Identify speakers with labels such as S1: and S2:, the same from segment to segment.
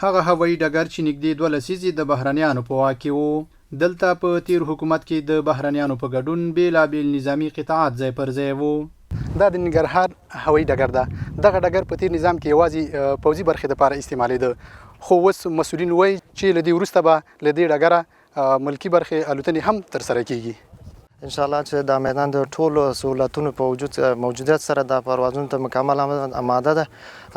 S1: هغه هوایي ډګر چې نږدې 2 لسیزې د بهرنیانو په واک کې و. دلته په تیر حکومت کې د بهرنیانو په ګډون بېلابېل نظامي قطاعات ځای پر ځای وو. دا د ننګرهار هوایي ډګر ده. دغه ډګر په تیر نظام کې یوازې پوځي برخې دپاره استعمالېده، خو اوس مسؤلین وایي چې له دې وروسته به له دې ډګره ملکي برخې الوتنې هم ترسره کیږي.
S2: انشاءالله چې دا میدان د ټولو سهولتونو په موجودیت سره د پروازونو ته مکمل آماده ده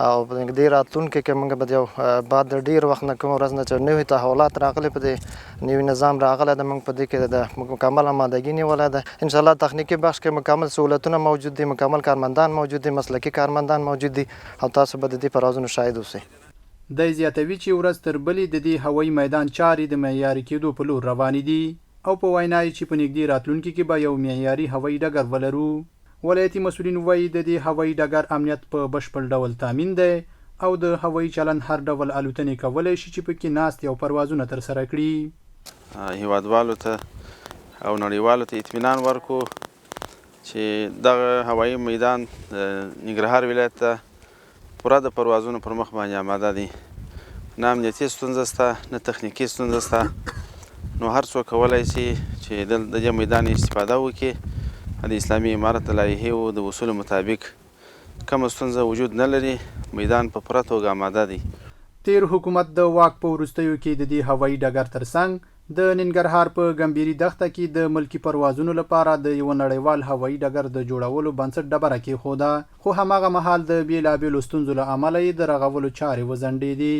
S2: او په دې راتلونکي کې موږ به یو بعد د ډېر وخت نه کومه ورځ نه چې نوي تحولات راغلي په دې نوي نظام راغلی ده، موږ په دې کې د مکمل آمادګي نیولی ده. انشاءالله تخنیکي بخش کې مکمل سهولتونه موجود دي، مکمل کارمندان موجود دي، مسلکي کارمندان موجود دي او تاسو به د دې پروازونو شاهد اوسئ.
S1: دی زیاتوي چې ورځ تر بلې د دې هوایي میدان چارې د معیاري کېدو په لور روانې دي او په وینا یې چې په نږدې راتلونکي کې به یو معیاري هوایي ډګر ولرو. ولایتي مسؤلین وایي د دې هوایي ډګر امنیت په بشپړ ډول تامین دی او د هوایي چلند هر ډول الوتنې کولی شي چې پکې ناست او پروازونه ترسره کړي.
S3: هیوادوالو ته او نړیوالو ته اطمینان ورکو چې دغه هوایي میدان ننګرهار ولایت ته پوره د پروازونو پر مخ باندې آماده دی. نه امنیتي ستونزه شته، نه تخنیکي ستونزه شته. نو هر څوک کولی شي چې د دې میدان استفاده وکړي. د اسلامي امارت د لایحې او د اصولو مطابق کومه ستونزه وجود نه لري. میدان په پوره توګه آماده دی.
S1: تیر حکومت د واک په وروستیو کې د دې هوایي ډګر ترڅنګ د ننګرهار په ګمبيري دښته کې د ملکي پروازونو لپاره د یو نړیوال هوایي ډګر د جوړولو بنسټ ډبره کېښوده، خو هماغه مهال د بېلابېلو ستونزو له امله یې د رغولو چارې وځنډېدې.